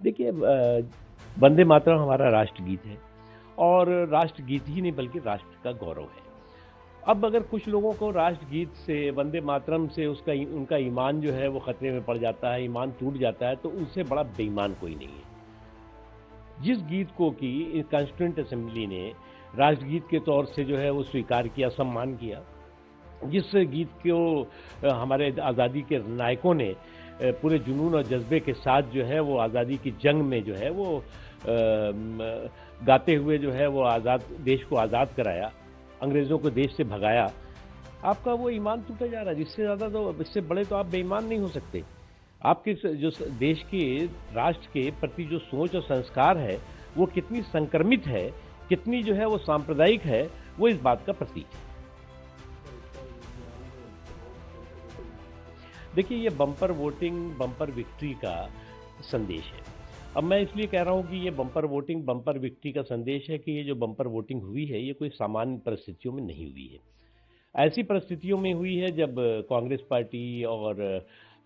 देखिए वंदे मातरम हमारा राष्ट्रगीत है और राष्ट्रगीत ही नहीं बल्कि राष्ट्र का गौरव है। अब अगर कुछ लोगों को राष्ट्रगीत से, वंदे मातरम से उनका ईमान जो है वो खतरे में पड़ जाता है, ईमान टूट जाता है, तो उनसे बड़ा बेईमान कोई नहीं है। जिस गीत को कि कॉन्स्टिट्यूएंट असेंबली ने राष्ट्रगीत के तौर से जो है वो स्वीकार किया, सम्मान किया, जिस गीत को हमारे आज़ादी के नायकों ने पूरे जुनून और जज्बे के साथ जो है वो आज़ादी की जंग में जो है वो गाते हुए जो है वो देश को आज़ाद कराया, अंग्रेज़ों को देश से भगाया, आपका वो ईमान टूटा जा रहा है। जिससे ज़्यादा तो, इससे बड़े तो आप बेईमान नहीं हो सकते। आपके जो देश के, राष्ट्र के प्रति जो सोच और संस्कार है वो कितनी संक्रमित है, कितनी जो है वो सांप्रदायिक है, वो इस बात का प्रतीक है। देखिए ये बम्पर वोटिंग, बम्पर विक्ट्री का संदेश है। अब मैं इसलिए कह रहा हूँ कि ये बम्पर वोटिंग, बम्पर विक्ट्री का संदेश है कि ये जो बम्पर वोटिंग हुई है ये कोई सामान्य परिस्थितियों में नहीं हुई है। ऐसी परिस्थितियों में हुई है जब कांग्रेस पार्टी और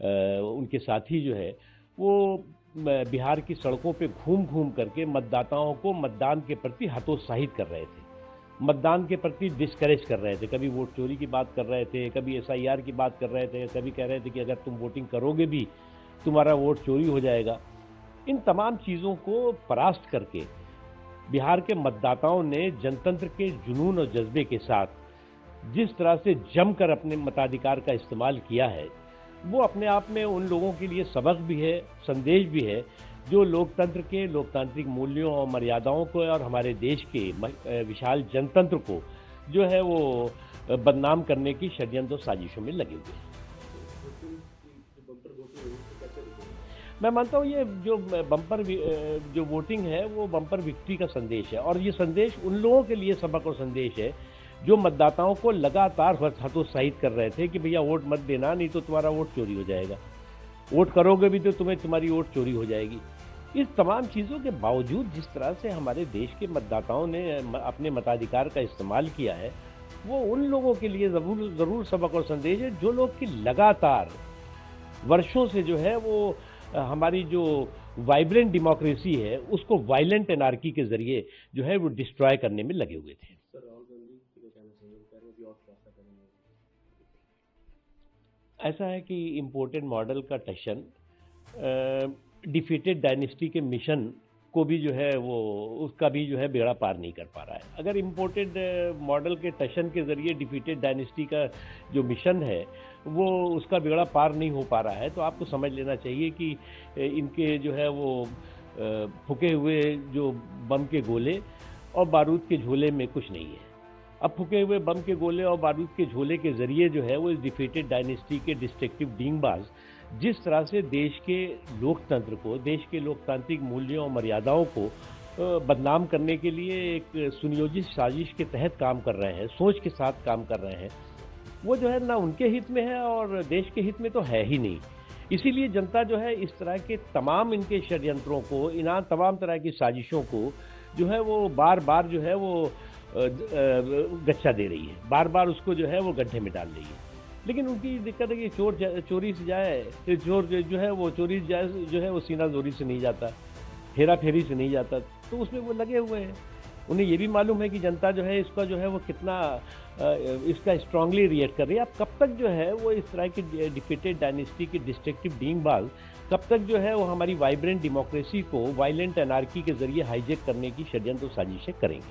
उनके साथी जो है वो बिहार की सड़कों पे घूम घूम करके मतदाताओं को मतदान के प्रति हतोत्साहित कर रहे थे, मतदान के प्रति डिस्करेज कर रहे थे। कभी वोट चोरी की बात कर रहे थे, कभी एसआईआर की बात कर रहे थे, कभी कह रहे थे कि अगर तुम वोटिंग करोगे भी तुम्हारा वोट चोरी हो जाएगा। इन तमाम चीज़ों को परास्त करके बिहार के मतदाताओं ने जनतंत्र के जुनून और जज्बे के साथ जिस तरह से जमकर अपने मताधिकार का इस्तेमाल किया है, वो अपने आप में उन लोगों के लिए सबक भी है, संदेश भी है, जो लोकतंत्र के, लोकतांत्रिक मूल्यों और मर्यादाओं को और हमारे देश के विशाल जनतंत्र को जो है वो बदनाम करने की षड्यंत्र और साजिशों में लगे हुए हैं। मैं मानता हूँ ये जो जो वोटिंग है वो बम्पर विक्ट्री का संदेश है, और ये संदेश उन लोगों के लिए सबक और संदेश है जो मतदाताओं को लगातार हतोत्साहित कर रहे थे कि भैया वोट मत देना, नहीं तो तुम्हारा वोट चोरी हो जाएगा, वोट करोगे भी तो तुम्हारी वोट चोरी हो जाएगी। इस तमाम चीज़ों के बावजूद जिस तरह से हमारे देश के मतदाताओं ने अपने मताधिकार का इस्तेमाल किया है, वो उन लोगों के लिए ज़रूर सबक और संदेश है जो लोग कि लगातार वर्षों से जो है वो हमारी जो वाइब्रेंट डेमोक्रेसी है उसको वायलेंट एनार्की के जरिए जो है वो डिस्ट्रॉय करने में लगे हुए थे। ऐसा है कि इम्पोर्टेड मॉडल का टशन डिफीटेड डायनेस्टी के मिशन को भी जो है वो उसका भी जो है बेड़ा पार नहीं कर पा रहा है। अगर इम्पोर्टेड मॉडल के टशन के ज़रिए डिफीटेड डायनेस्टी का जो मिशन है वो उसका बेड़ा पार नहीं हो पा रहा है, तो आपको समझ लेना चाहिए कि इनके जो है वो फूके हुए जो बम के गोले और बारूद के झोले में कुछ नहीं है। अब फूके हुए बम के गोले और बारूद के झोले के ज़रिए जो है वो इस डिफीटेड डायनेस्टी के डिस्ट्रक्टिव डींगबाज जिस तरह से देश के लोकतंत्र को, देश के लोकतांत्रिक मूल्यों और मर्यादाओं को बदनाम करने के लिए एक सुनियोजित साजिश के तहत काम कर रहे हैं, सोच के साथ काम कर रहे हैं, वो जो है ना उनके हित में है और देश के हित में तो है ही नहीं। इसीलिए जनता जो है इस तरह के तमाम इनके षड्यंत्रों को, इन तमाम तरह की साजिशों को जो है वो बार बार जो है वो गच्चा दे रही है, बार बार उसको जो है वो गड्ढे में डाल रही है। लेकिन उनकी दिक्कत है कि चोरी से जाए, चोर जो है वो चोरी जाए जो है वो सीना जोरी से नहीं जाता, हेरा फेरी से नहीं जाता, तो उसमें वो लगे हुए हैं। उन्हें ये भी मालूम है कि जनता जो है इसका जो है वो कितना इसका स्ट्रांगली रिएक्ट कर रही है। अब कब तक जो है वो इस तरह की डिफीटेड डायनेस्टी की डिस्ट्रक्टिव डींगबाज कब तक जो है वो हमारी वाइब्रेंट डेमोक्रेसी को वायलेंट एनार्की के जरिए हाईजेक करने की षड्यंत्र साजिशें करेंगे।